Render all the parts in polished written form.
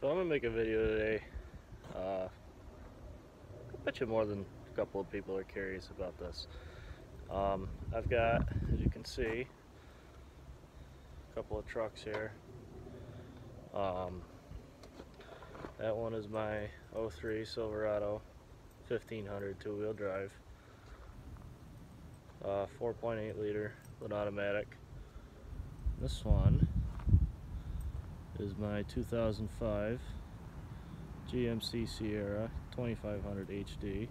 So I'm gonna make a video today. I bet you more than a couple of people are curious about this. I've got, as you can see, a couple of trucks here. That one is my 03 Silverado 1500 two-wheel drive, 4.8 liter with automatic. This one is my 2005 GMC Sierra 2500 HD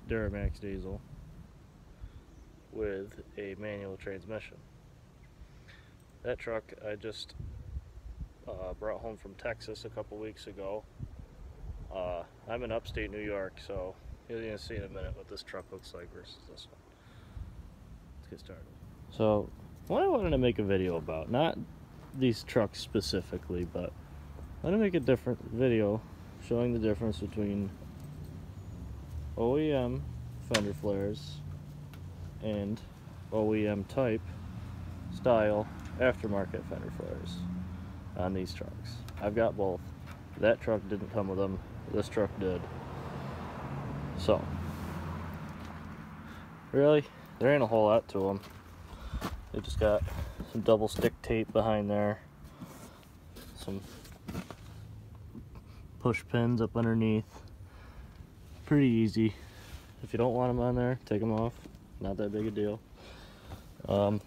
Duramax diesel with a manual transmission. That truck I just brought home from Texas a couple weeks ago. I'm in upstate New York, so you're going to see in a minute what this truck looks like versus this one. Let's get started. So what I wanted to make a video about, not these trucks specifically, but I'm going to make a different video showing the difference between OEM fender flares and OEM type style aftermarket fender flares on these trucks. I've got both. That truck didn't come with them, this truck did. So really, there ain't a whole lot to them. They just got some double stick tape behind there, some push pins up underneath. Pretty easy. If you don't want them on there, take them off. Not that big a deal. As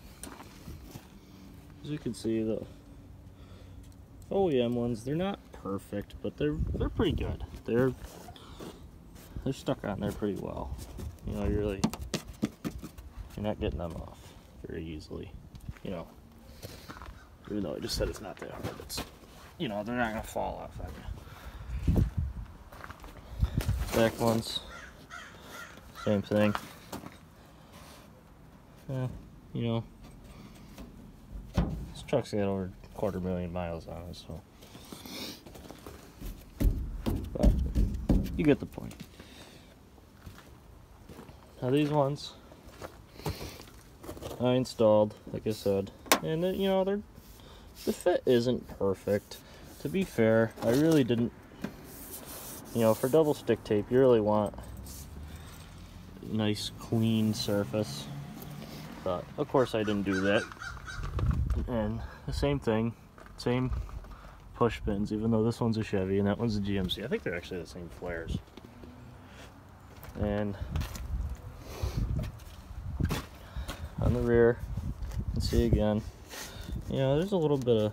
you can see, the OEM ones, they're not perfect, but they're pretty good. They're stuck on there pretty well. You know, you're not getting them off very easily. You know, even though I just said it's not that hard, it's, you know, they're not gonna fall off on you. Back ones, same thing. Yeah, you know, this truck's got over 250,000 miles on it, so, but you get the point. Now these ones I installed, like I said, and you know, the fit isn't perfect. To be fair, I really didn't, you know, for double stick tape, you really want a nice clean surface, but of course I didn't do that. And the same thing, same push pins, even though this one's a Chevy and that one's a GMC. I think they're actually the same flares. And on the rear, you can see again, you know, there's a little bit of,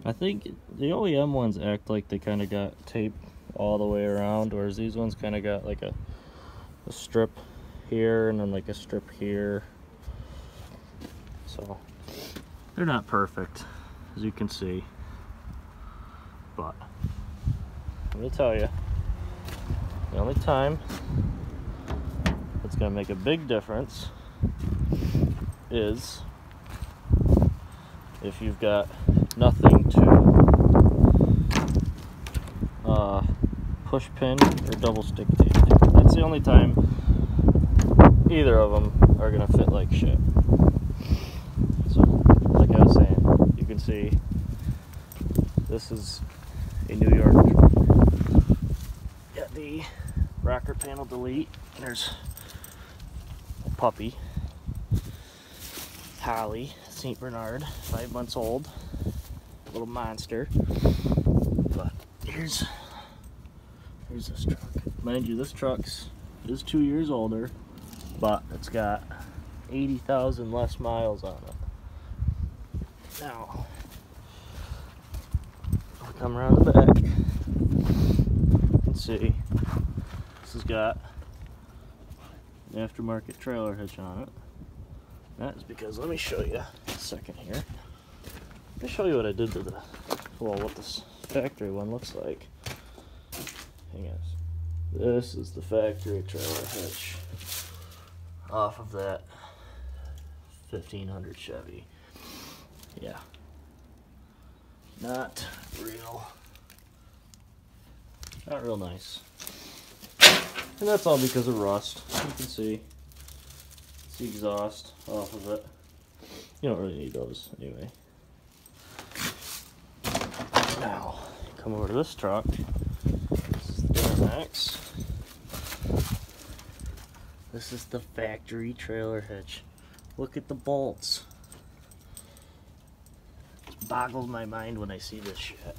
I think the OEM ones act like they kind of got tape all the way around, whereas these ones kind of got like a strip here and then like a strip here. So they're not perfect, as you can see, but I'm gonna tell you, the only time it's gonna make a big difference is if you've got nothing to push pin or double stick tape. That's the only time either of them are gonna fit like shit. So, like I was saying, you can see this is a New York truck. Got the rocker panel delete. There's a puppy, Holly, St. Bernard, 5 months old, little monster. But here's this truck. Mind you, this truck's is 2 years older, but it's got 80,000 less miles on it. Now, I'll come around the back. You can see this has got an aftermarket trailer hitch on it. That is because, let me show you a second here. Let me show you what I did to the, well, what this factory one looks like. Hang on. This is the factory trailer hitch off of that 1500 Chevy. Yeah. Not real nice. And that's all because of rust. You can see it's the exhaust off of it. You don't really need those anyway. Now, come over to this truck. This is the Duramax. This is the factory trailer hitch. Look at the bolts. It boggles my mind when I see this shit.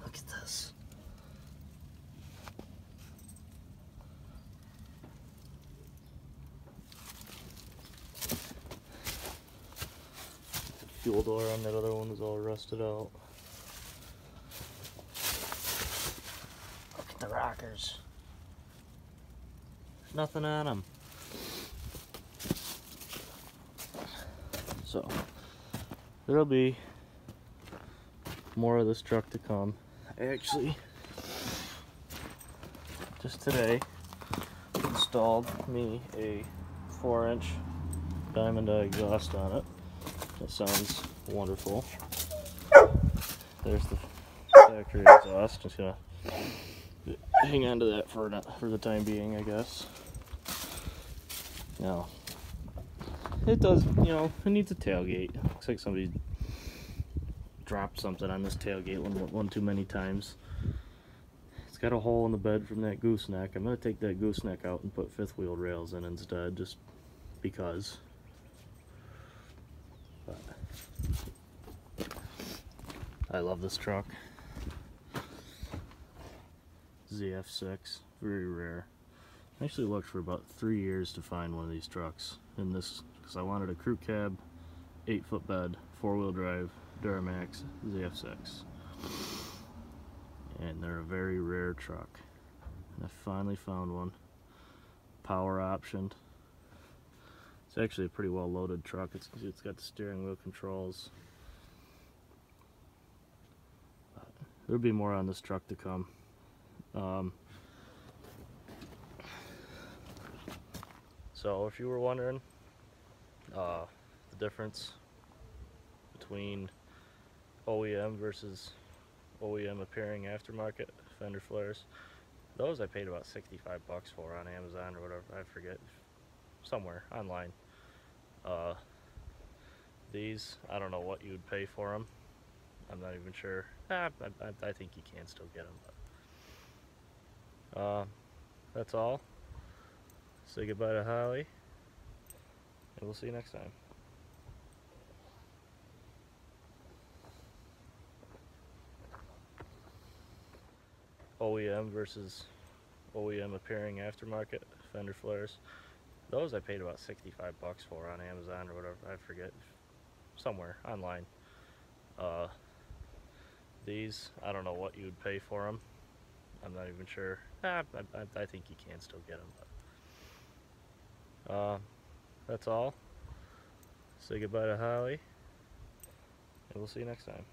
Look at this. The fuel door on that other one is all rusted out. Look at the rockers. There's nothing on them. So, there'll be more of this truck to come. I actually, just today, installed me a 4-inch diamond eye exhaust on it. That sounds wonderful. There's the factory exhaust. Just gonna hang on to that for the time being, I guess. Now, it does, you know, it needs a tailgate. Looks like somebody dropped something on this tailgate one too many times. It's got a hole in the bed from that gooseneck. I'm going to take that gooseneck out and put fifth wheel rails in instead, just because. But I love this truck. ZF6, very rare. I actually looked for about 3 years to find one of these trucks in this, because I wanted a crew cab, 8-foot bed, 4-wheel drive, Duramax ZF6. And they're a very rare truck. And I finally found one. Power optioned. It's actually a pretty well loaded truck. It's got the steering wheel controls. There'll be more on this truck to come. So if you were wondering the difference between OEM versus OEM appearing aftermarket fender flares, those I paid about 65 bucks for on Amazon or whatever, I forget, somewhere online. These, I don't know what you would pay for them. I'm not even sure. I think you can still get them. But, that's all. Say goodbye to Holly, and we'll see you next time. OEM versus OEM appearing aftermarket fender flares. Those I paid about 65 bucks for on Amazon or whatever, I forget, somewhere online. These, I don't know what you would pay for them. I'm not even sure. I think you can still get them. But, that's all. Say goodbye to Holly, and we'll see you next time.